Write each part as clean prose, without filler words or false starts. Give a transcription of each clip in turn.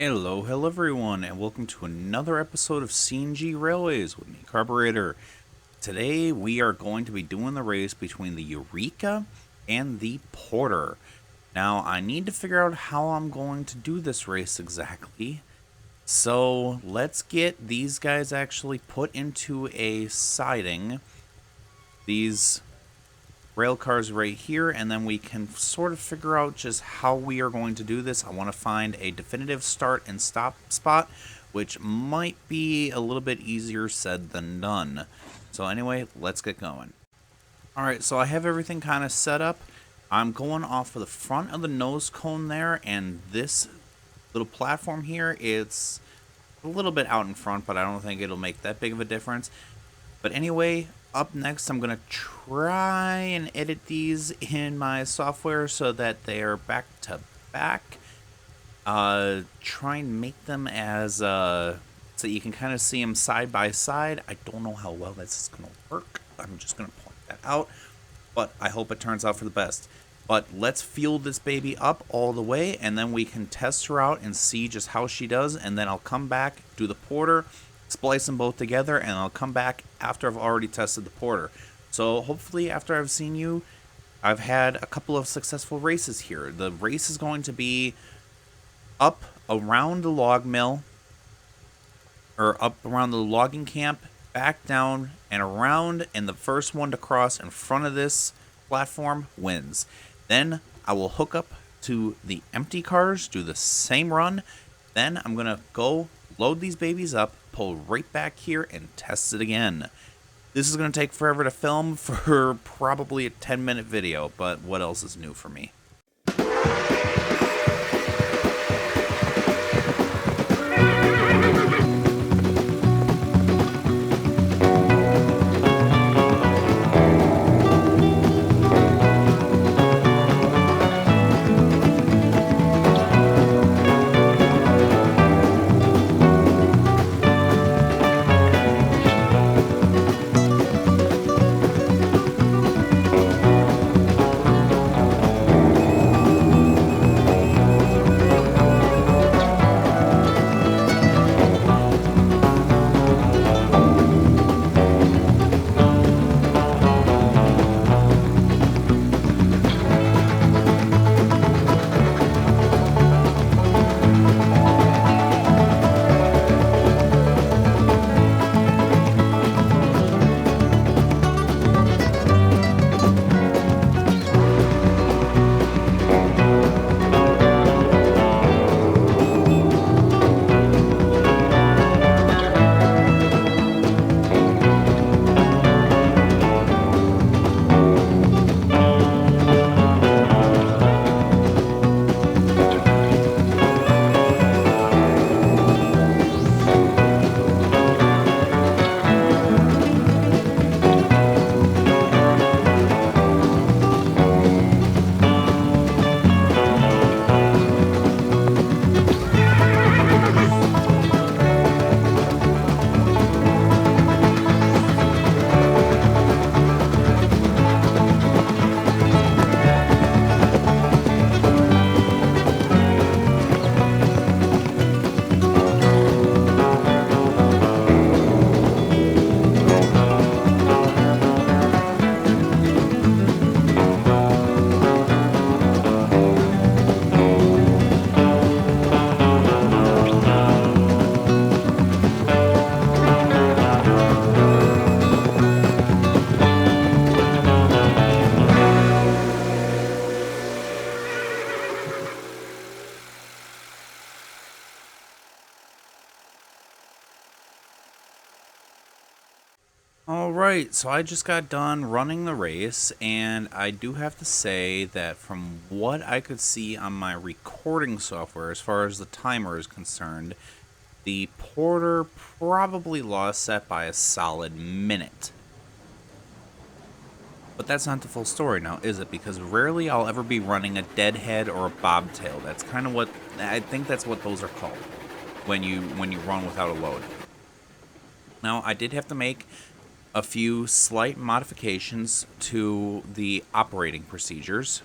Hello everyone, and welcome to another episode of CNG Railways with me, Carburetor. Today we are going to be doing the race between the Eureka and the Porter. Now, I need to figure out how I'm going to do this race exactly. So, let's get these guys actually put into a siding. These rail cars right here, and then we can sort of figure out just how we are going to do this. I want to find a definitive start and stop spot, which might be a little bit easier said than done. So anyway, let's get going. Alright, so I have everything kind of set up. I'm going off of the front of the nose cone there, and this little platform here, it's a little bit out in front, but I don't think it'll make that big of a difference. But anyway, up next, I'm going to try and edit these in my software so that they are back to back. Try and make them as, so you can kind of see them side by side. I don't know how well that's going to work. I'm just going to point that out. But I hope it turns out for the best. But let's fuel this baby up all the way, and then we can test her out and see just how she does. And then I'll come back, do the Porter, splice them both together, and I'll come back after I've already tested the Porter. So hopefully after I've seen you, I've had a couple of successful races here. The race is going to be up around the log mill, or up around the logging camp, back down and around, and the first one to cross in front of this platform wins. Then I will hook up to the empty cars, do the same run. Then I'm going to go load these babies up, pull right back here, and test it again. This is going to take forever to film for probably a 10-minute video, but what else is new for me? Alright, so I just got done running the race, and I do have to say that from what I could see on my recording software as far as the timer is concerned, the Porter probably lost that by a solid minute. But that's not the full story now, is it? Because rarely I'll ever be running a deadhead or a bobtail. That's kind of what, I think that's what those are called when you run without a load. Now, I did have to make a few slight modifications to the operating procedures.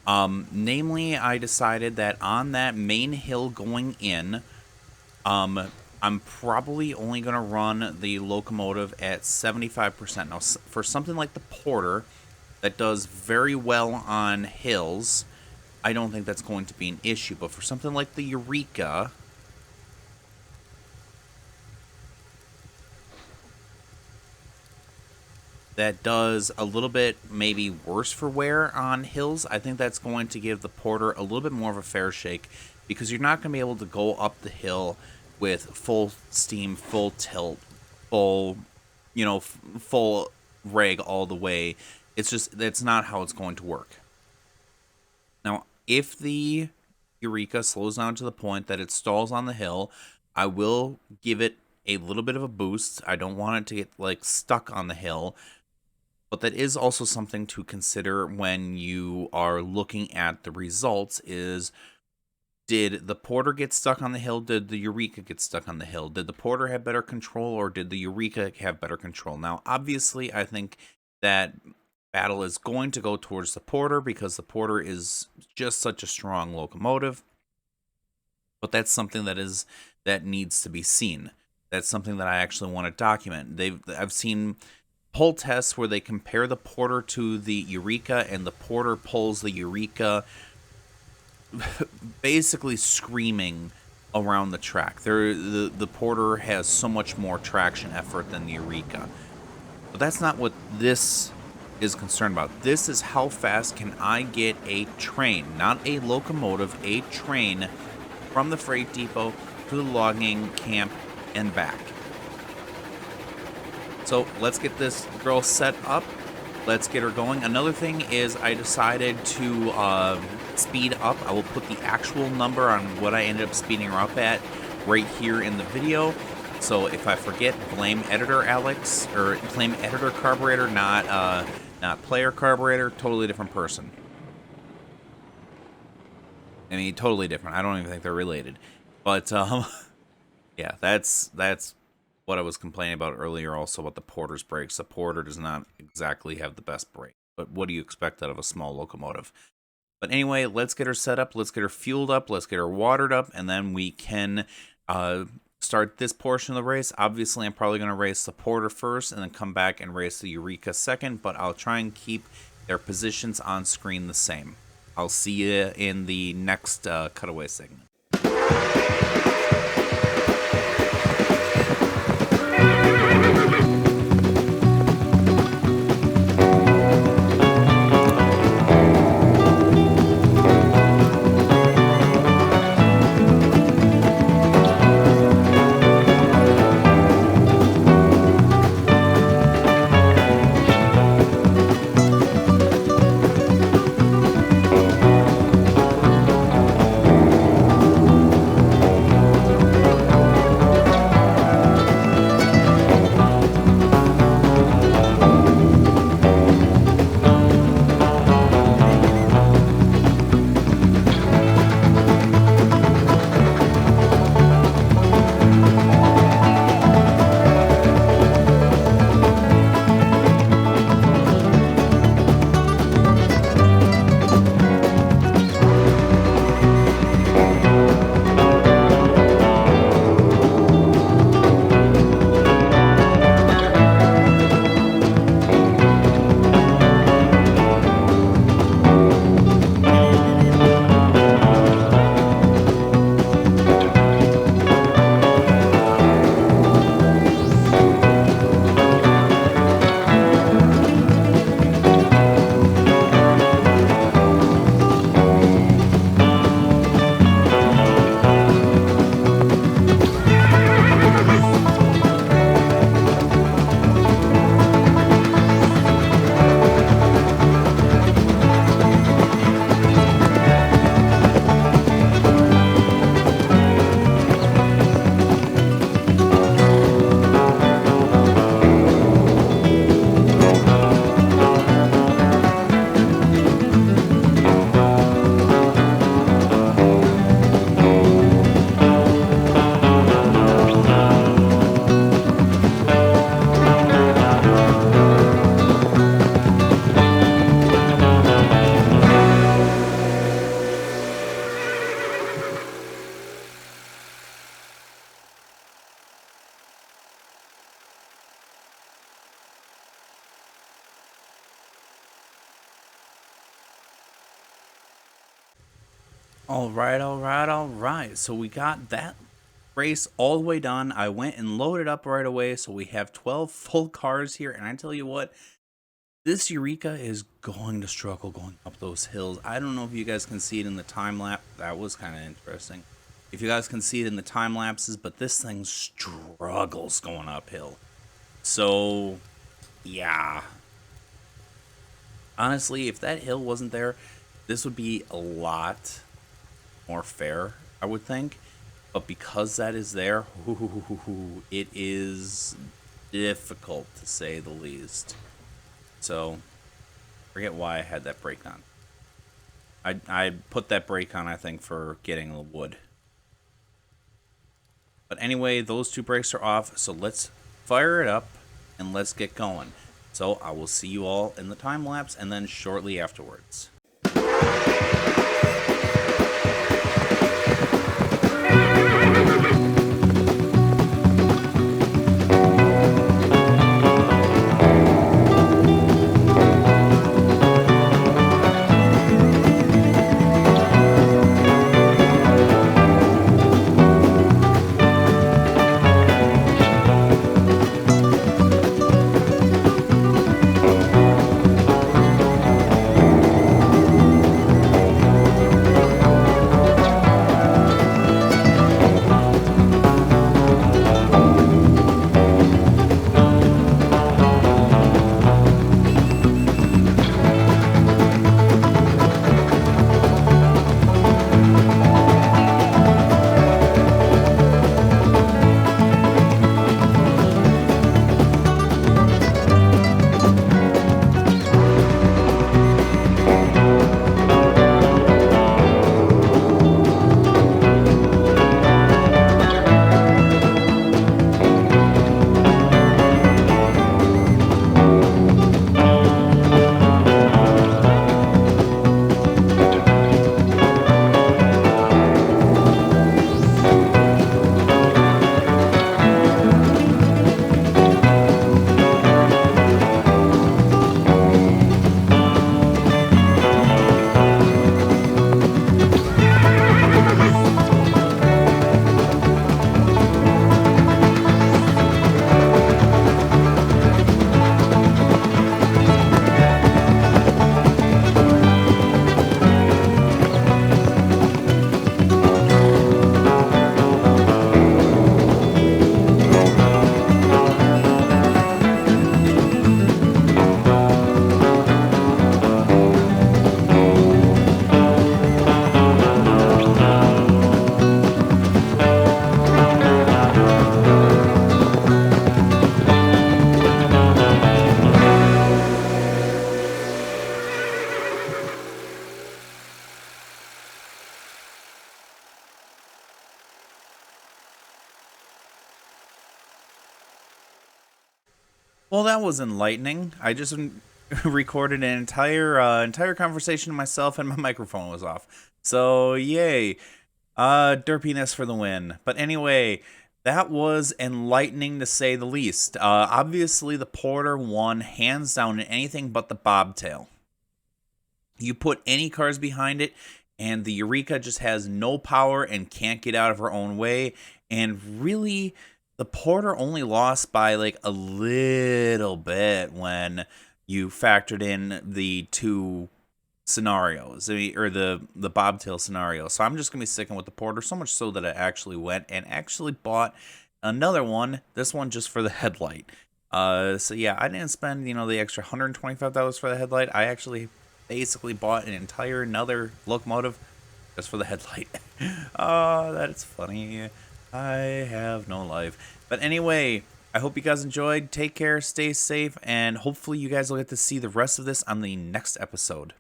Namely, I decided that on that main hill going in, I'm probably only going to run the locomotive at 75%. Now, for something like the Porter that does very well on hills, I don't think that's going to be an issue. But for something like the Eureka, that does a little bit maybe worse for wear on hills, I think that's going to give the Porter a little bit more of a fair shake, because you're not going to be able to go up the hill with full steam, full tilt, full, full rag all the way. It's just, that's not how it's going to work. Now, if the Eureka slows down to the point that it stalls on the hill, I will give it a little bit of a boost. I don't want it to get like stuck on the hill. But that is also something to consider when you are looking at the results is, did the Porter get stuck on the hill? Did the Eureka get stuck on the hill? Did the Porter have better control, or did the Eureka have better control? Now, obviously, I think that battle is going to go towards the Porter because the Porter is just such a strong locomotive. But that's something that needs to be seen. That's something that I actually want to document. I've seen pull tests where they compare the Porter to the Eureka, and the Porter pulls the Eureka basically screaming around the track. The Porter has so much more traction effort than the Eureka. But that's not what this is concerned about. This is how fast can I get a train, not a locomotive, a train from the freight depot to the logging camp and back. So let's get this girl set up. Let's get her going. Another thing is I decided to speed up. I will put the actual number on what I ended up speeding her up at right here in the video. So if I forget, blame editor Alex, or blame editor Carburetor, not player Carburetor. Totally different person. I mean, totally different. I don't even think they're related. But yeah, that's what I was complaining about earlier also about the Porter's brakes. The Porter does not exactly have the best brake, but what do you expect out of a small locomotive? But anyway, let's get her set up, let's get her fueled up, let's get her watered up, and then we can start this portion of the race. Obviously, I'm probably going to race the Porter first and then come back and race the Eureka second, but I'll try and keep their positions on screen the same. I'll see you in the next cutaway segment. All right, all right, all right. So we got that race all the way done. I went and loaded up right away. So we have 12 full cars here. And I tell you what, this Eureka is going to struggle going up those hills. I don't know if you guys can see it in the time lapse. That was kind of interesting. If you guys can see it in the time lapses, but this thing struggles going uphill. So, yeah. Honestly, if that hill wasn't there, this would be a lot more fair, I would think. But because that is there, it is difficult to say the least. So, forget why I had that brake on. I put that brake on, I think, for getting the wood. But anyway, those two brakes are off, so let's fire it up and let's get going. So I will see you all in the time lapse and then shortly afterwards. Well, that was enlightening. I just recorded an entire conversation to myself, and my microphone was off. So yay, derpiness for the win. But anyway, that was enlightening to say the least. Obviously, the Porter won hands down in anything but the bobtail. You put any cars behind it, and the Eureka just has no power and can't get out of her own way. And really, the Porter only lost by like a little bit when you factored in the two scenarios, or the bobtail scenario. So I'm just gonna be sticking with the Porter, so much so that I actually went and actually bought another one. This one just for the headlight. So yeah, I didn't spend the extra $125 for the headlight. I actually basically bought an entire another locomotive just for the headlight. Oh, that's funny. I have no life. But anyway, I hope you guys enjoyed. Take care, stay safe, and hopefully you guys will get to see the rest of this on the next episode.